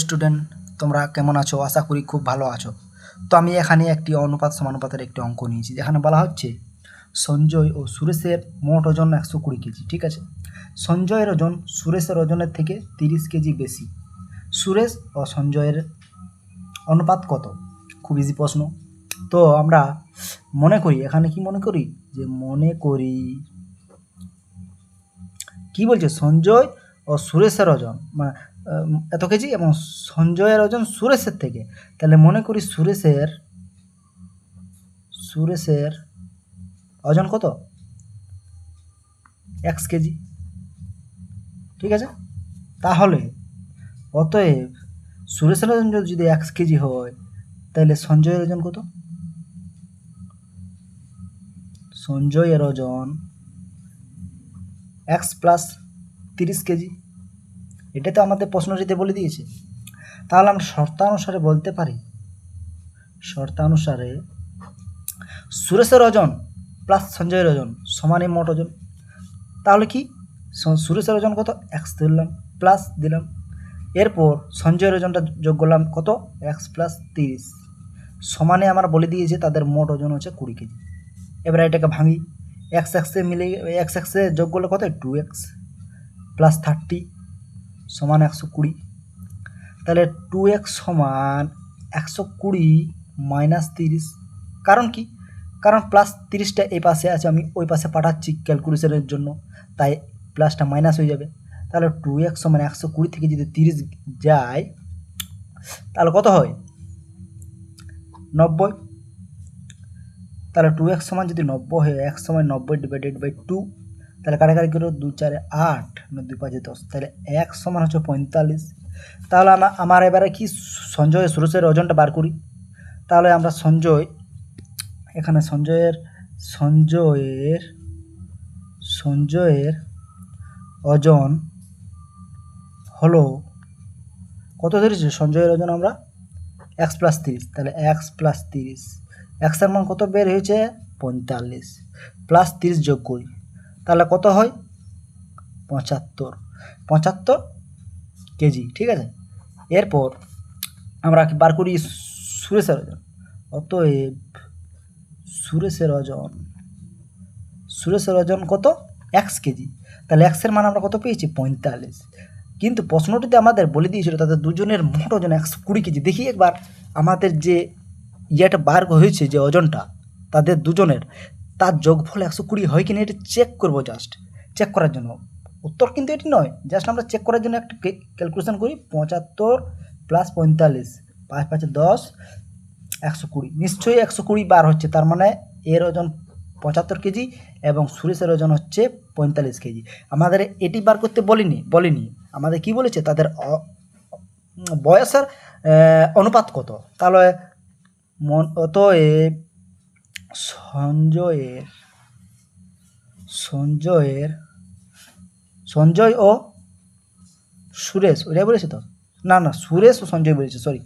Student, তোমরা কেমন আছো? আশা করি খুব ভালো আছো। তো আমি এখানে একটি অনুপাত সমানুপাতের একটি অঙ্ক নিয়েছি, যেখানে বলা হচ্ছে সঞ্জয় ও সুরেশের মোট ওজন 120 কেজি। ঠিক আছে, সঞ্জয়ের ওজন সুরেশের ওজনের থেকে 30 কেজি বেশি। সুরেশ ও সঞ্জয়ের অনুপাত কত? খুব ইজি প্রশ্ন। তো আমরা মনে করি, এখানে কি মনে করি, যে মনে করি কি বলছে, সঞ্জয় ও সুরেশের ওজন মানে এত কেজি এবং সঞ্জয়ের ওজন সুরেশের থেকে, তাহলে মনে করি সুরেশের ওজন কত? 1 কেজি। ঠিক আছে, তাহলে অতএব সুরেশের ওজন যদি 1 কেজি হয়, তাহলে সঞ্জয়ের ওজন কত? সঞ্জয়ের ওজন x প্লাস 30 কেজি। এটা তো আমাদের প্রশ্নটিতে বলে দিয়েছে। তাহলে আমরা শর্তানুসারে বলতে পারি, শর্তানুসারে সুরেশের ওজন প্লাস সঞ্জয়ের ওজন সমানই মোট ওজন। তাহলে কি, সুরেশের ওজন কত? x ধরলাম, প্লাস দিলাম, এরপর সঞ্জয়ের ওজনটা যোগ করলাম, কত? x প্লাস 30 সমানে আমার বলে দিয়েছে তাদের মোট ওজন হচ্ছে 20 কেজি। এবার এটাকে ভাঙি, x মিলে x যোগ করলে কত? 2x প্লাস 30 সমান 120। তাহলে 2x সমান 120 মাইনাস 30। কারণ কি? কারণ প্লাস 30টা এই পাশে আছে, আমি ওই পাশে পাঠাচ্ছি ক্যালকুলেশনের জন্য, তাই প্লাসটা মাইনাস হয়ে যাবে। তাহলে 2x সমান 120 থেকে যদি 30 যায়, তাহলে কত হয়? 90। তাহলে 2x সমান যদি 90 হয়, x সমান 90 ডিভাইডেড বাই 2, তাহলে কাটাকাটি করে 2 4 8, 2 5 10, তাহলে x সমান হচ্ছে 45। তাহলে আমার এবারে কি, সঞ্জয় সুরেশের ওজনটা বার করি। তাহলে আমরা এখানে সঞ্জয়ের ওজন হলো কত ধরেছি? সঞ্জয়ের ওজন আমরা x প্লাস 30, তাহলে x প্লাস 30, এর মান কত বের হয়েছে? 45 প্লাস 30 যোগ করি, তাহলে কত হয়? 75 কেজি। ঠিক আছে, এরপর আমরা বার করি সুরেশের ওজন। অতএব সুরেশের ওজন কত? 1 কেজি। তাহলে x এর মান আমরা কত পেয়েছি? 45। কিন্তু প্রশ্নটিতে আমাদের বলে দিয়েছিল তাদের দুজনের মোট ওজন 120 কেজি। দেখি একবার আমাদের যে ইয়েটা বার হয়েছে, যে ওজনটা তাদের দুজনের, তার যোগফল 120 হয় কিনা এটা চেক করবো, জাস্ট চেক করার জন্য। উত্তর কিন্তু এটি নয়, জাস্ট আমরা চেক করার জন্য একটা ক্যালকুলেশন করি। 75 প্লাস 45, 5 5 10, 120, নিশ্চয়ই 120 বার হচ্ছে, তার মানে এর ওজন 75 কেজি এবং সুরেশের ওজন হচ্ছে 45 কেজি। আমাদের এটি বার করতে বলিনি, আমাদের কি বলেছে, তাদের বয়সের অনুপাত কত। তাহলে অতএব সঞ্জয় ও সুরেশ, ওইটাই বলেছে তো? না, সুরেশ ও সঞ্জয় বলেছে, সরি,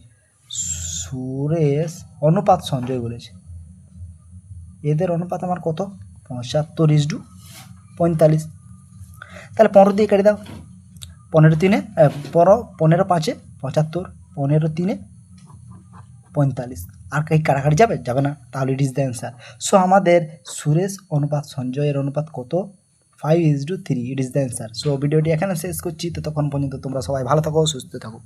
সুরেশ অনুপাত সঞ্জয় বলেছে। এদের অনুপাত আমার কত? 75:45। তাহলে 15 দিয়ে কেটে দাও, 15 3 15 5 75, 15 3 45। আর কি কাটাকাটি যাবে না, তাহলে it is the answer. So আমাদের সুরেশ অনুপাত সঞ্জয়ের অনুপাত কত? 5:3, it is the answer. So ভিডিওটি এখানে শেষ করছি। ততক্ষণ পর্যন্ত তোমরা সবাই ভালো থাকো, সুস্থ থাকো।